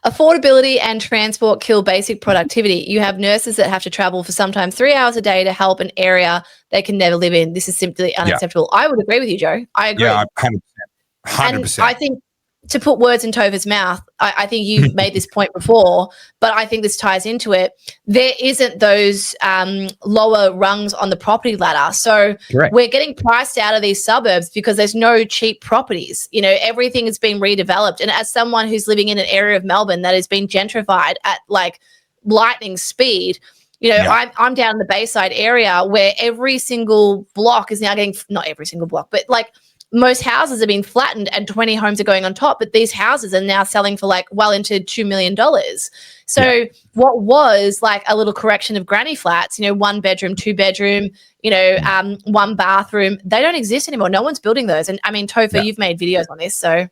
Affordability and transport kill basic productivity. You have nurses that have to travel for sometimes 3 hours a day to help an area they can never live in. This is simply unacceptable. I would agree with you, Joe. I agree. Yeah, 100%. 100%. And I think, to put words in Tova's mouth, I think you made this point before, but I think this ties into it. There isn't those lower rungs on the property ladder. So Correct. We're getting priced out of these suburbs because there's no cheap properties. You know, everything has been redeveloped. And as someone who's living in an area of Melbourne that has been gentrified at like lightning speed, you know, I'm down in the Bayside area where every single block is now getting, not every single block, but like most houses have been flattened and 20 homes are going on top, but these houses are now selling for like well into $2 million. So what was like a little correction of granny flats, you know, 1 bedroom, 2 bedroom, you know, 1 bathroom, they don't exist anymore. No one's building those. And I mean, Topher, you've made videos on this, so.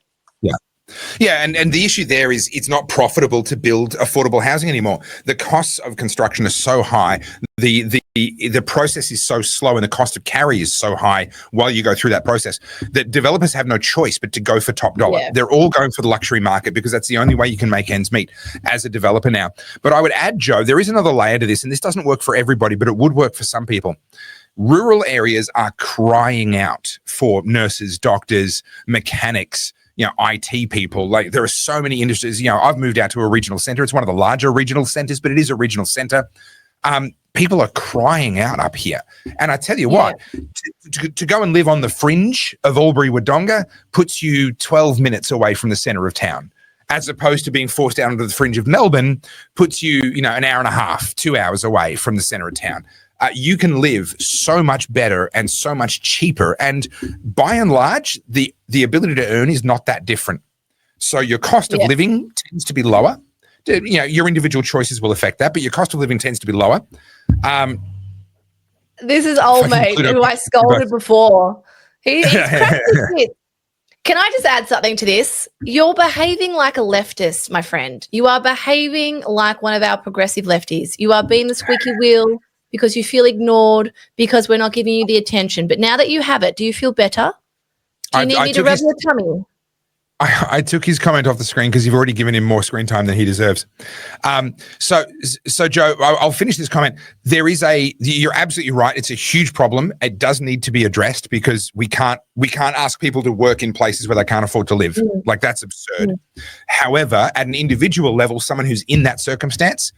Yeah, and the issue there is it's not profitable to build affordable housing anymore. The costs of construction are so high, the process is so slow, and the cost of carry is so high while you go through that process that developers have no choice but to go for top dollar. Yeah. They're all going for the luxury market because that's the only way you can make ends meet as a developer now. But I would add, Joe, there is another layer to this, and this doesn't work for everybody, but it would work for some people. Rural areas are crying out for nurses, doctors, mechanics, you know, IT people. Like, there are so many industries. You know, I've moved out to a regional center. It's one of the larger regional centers, but it is a regional center. People are crying out up here. And I tell you what, to go and live on the fringe of Albury-Wodonga puts you 12 minutes away from the center of town, as opposed to being forced down to the fringe of Melbourne puts you, you know, an hour and a half, 2 hours away from the center of town. You can live so much better and so much cheaper. And by and large, the ability to earn is not that different. So your cost of living tends to be lower. You know, your individual choices will affect that, but your cost of living tends to be lower. This is old mate who I scolded before. He's cracked his shit. Can I just add something to this? You're behaving like a leftist, my friend. You are behaving like one of our progressive lefties. You are being the squeaky wheel because you feel ignored, because we're not giving you the attention. But now that you have it, do you feel better? Do you need me to rub your tummy? I took his comment off the screen because you've already given him more screen time than he deserves. So Joe, I'll finish this comment. You're absolutely right. It's a huge problem. It does need to be addressed because we can't ask people to work in places where they can't afford to live. Like, that's absurd. However, at an individual level, someone who's in that circumstance,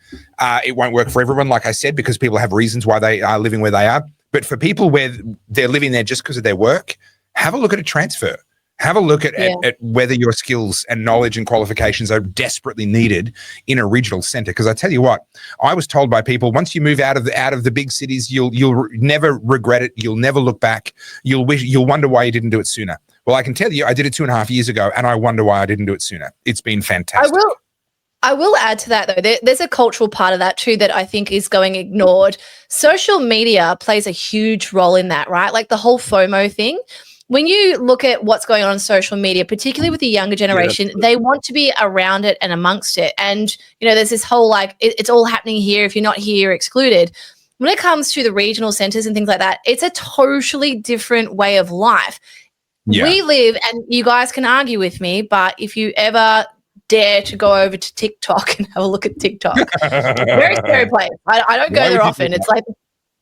it won't work for everyone, like I said, because people have reasons why they are living where they are. But for people where they're living there just because of their work, have a look at a transfer. Have a look at whether your skills and knowledge and qualifications are desperately needed in a regional center. Because I tell you what, I was told by people, once you move out of the big cities, you'll never regret it. You'll never look back. You'll wonder why you didn't do it sooner. Well, I can tell you, I did it 2.5 years ago, and I wonder why I didn't do it sooner. It's been fantastic. I will add to that, though. There's a cultural part of that too that I think is going ignored. Social media plays a huge role in that, right? Like the whole FOMO thing. When you look at what's going on social media, particularly with the younger generation, they want to be around it and amongst it. And, you know, there's this whole like, it's all happening here. If you're not here, you're excluded. When it comes to the regional centers and things like that, it's a totally different way of life. Yeah. We live, and you guys can argue with me, but if you ever dare to go over to TikTok and have a look at TikTok, very scary place. I don't go there often. It's like,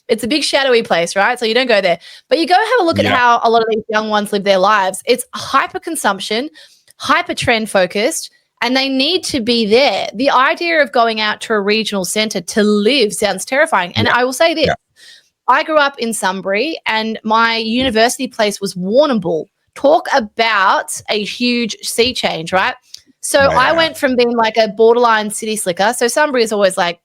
it's a big shadowy place, right? So you don't go there. But you go have a look at how a lot of these young ones live their lives. It's hyper consumption, hyper trend focused, and they need to be there. The idea of going out to a regional center to live sounds terrifying. And I will say this. I grew up in Sunbury, and my university place was Warrnambool. Talk about a huge sea change, right? So I went from being like a borderline city slicker. So Sunbury is always like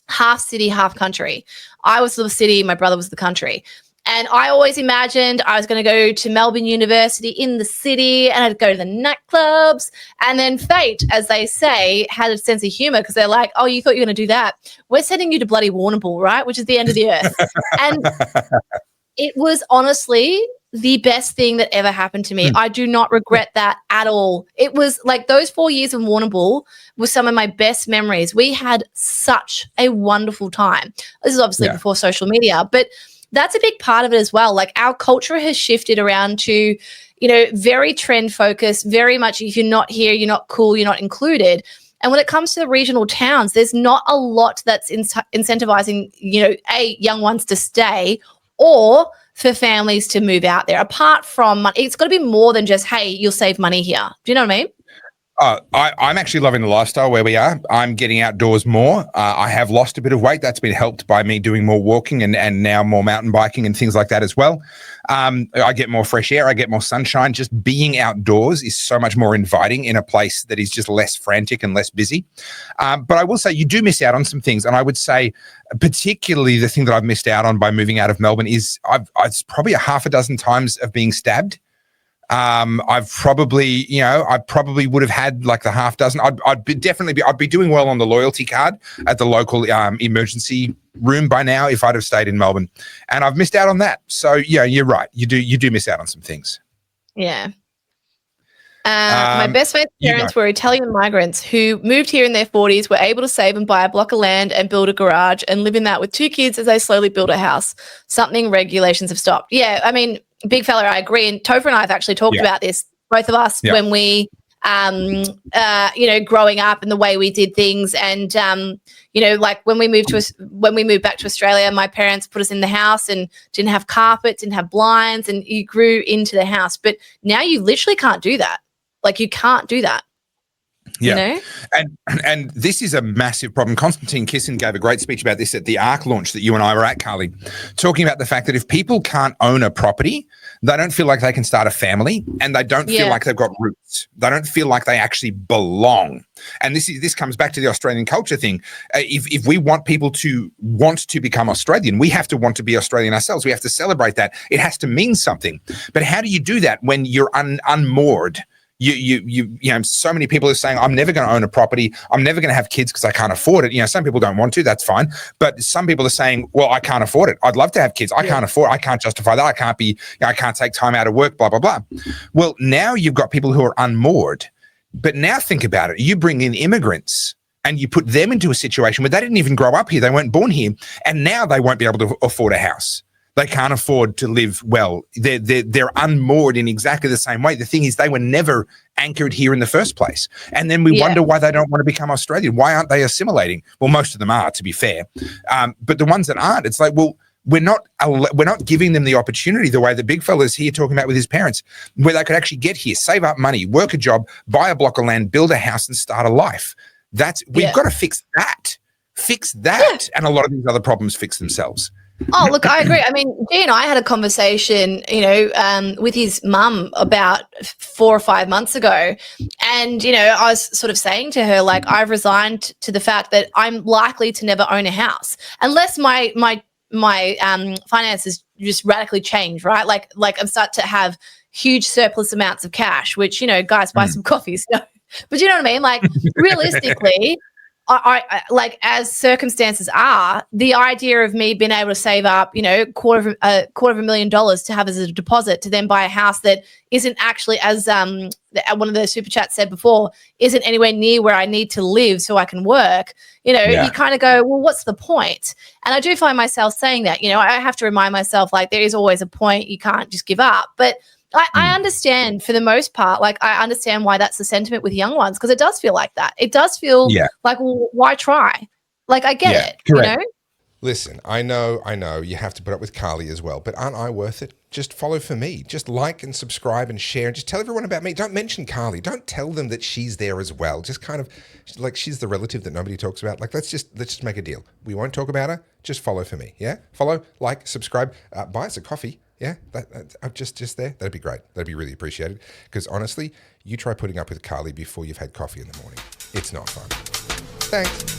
half city, half country. I was the city, my brother was the country. And I always imagined I was going to go to Melbourne University in the city, and I'd go to the nightclubs. And then fate, as they say, had a sense of humor because they're like, oh, you thought you were going to do that? We're sending you to bloody Warrnambool, right? Which is the end of the earth. And it was honestly the best thing that ever happened to me. I do not regret that at all. It was like those 4 years in Warrnambool were some of my best memories. We had such a wonderful time. This is obviously before social media, but that's a big part of it as well. Like, our culture has shifted around to, you know, very trend focused, very much if you're not here, you're not cool, you're not included. And when it comes to the regional towns, there's not a lot that's incentivizing, young ones to stay or for families to move out there. Apart from money, it's got to be more than just, hey, you'll save money here. Do you know what I mean? I'm actually loving the lifestyle where we are. I'm getting outdoors more. I have lost a bit of weight. That's been helped by me doing more walking and now more mountain biking and things like that as well. I get more fresh air. I get more sunshine. Just being outdoors is so much more inviting in a place that is just less frantic and less busy. But I will say you do miss out on some things. And I would say particularly the thing that I've missed out on by moving out of Melbourne is I've probably a half a dozen times of being stabbed. I probably would have had like the half dozen. I'd be doing well on the loyalty card at the local emergency room by now if I'd have stayed in Melbourne, and I've missed out on that. So yeah, you're right. You do miss out on some things. Yeah. My best mate's parents were Italian migrants who moved here in their 40s, were able to save and buy a block of land and build a garage and live in that with 2 kids as they slowly build a house. Something regulations have stopped. Yeah, I mean, big fella, I agree. And Topher and I have actually talked about this, both of us, when we, growing up and the way we did things. And, like when we moved back to Australia, my parents put us in the house and didn't have carpet, didn't have blinds, and you grew into the house. But now you literally can't do that. Like you can't do that. Yeah. You know? And this is a massive problem. Konstantin Kisin gave a great speech about this at the ARC launch that you and I were at, Carly, talking about the fact that if people can't own a property, they don't feel like they can start a family, and they don't feel like they've got roots. They don't feel like they actually belong. And this comes back to the Australian culture thing. If we want people to want to become Australian, we have to want to be Australian ourselves. We have to celebrate that. It has to mean something. But how do you do that when you're unmoored? So many people are saying, I'm never going to own a property. I'm never going to have kids because I can't afford it. Some people don't want to, that's fine. But some people are saying, well, I can't afford it. I'd love to have kids. I can't afford it. I can't justify that. I can't take time out of work, blah, blah, blah. Well, now you've got people who are unmoored. But now think about it. You bring in immigrants and you put them into a situation where they didn't even grow up here. They weren't born here. And now they won't be able to afford a house. They can't afford to live well. They're unmoored in exactly the same way. The thing is, they were never anchored here in the first place. And then we wonder why they don't want to become Australian. Why aren't they assimilating? Well, most of them are, to be fair. But the ones that aren't, it's like, well, we're not giving them the opportunity the way the big fella's here talking about with his parents, where they could actually get here, save up money, work a job, buy a block of land, build a house, and start a life. We've got to fix that. And a lot of these other problems fix themselves. Oh, look, I agree. I mean, G and I had a conversation, with his mum about 4 or 5 months ago. And, I was sort of saying to her, like, I've resigned to the fact that I'm likely to never own a house unless my finances just radically change, right? Like I'm start to have huge surplus amounts of cash, which, guys, buy some coffees. No. But you know what I mean? Like, realistically, I like, as circumstances are, the idea of me being able to save up, $250,000 to have as a deposit to then buy a house that isn't actually, as one of the super chats said before, isn't anywhere near where I need to live so I can work. You kind of go, well, what's the point? And I do find myself saying that. I have to remind myself, like, there is always a point. You can't just give up. But I understand, for the most part, like, I understand why that's the sentiment with young ones, because it does feel like that. It does feel like, well, why try? Like, I get it, correct. Listen, I know you have to put up with Carly as well, but aren't I worth it? Just follow for me. Just like and subscribe and share and just tell everyone about me. Don't mention Carly. Don't tell them that she's there as well. Just kind of like, she's the relative that nobody talks about. Like, let's just make a deal. We won't talk about her. Just follow for me. Yeah? Follow, like, subscribe, buy us a coffee. Yeah, just there. That'd be great. That'd be really appreciated. Because honestly, you try putting up with Carly before you've had coffee in the morning. It's not fun. Thanks.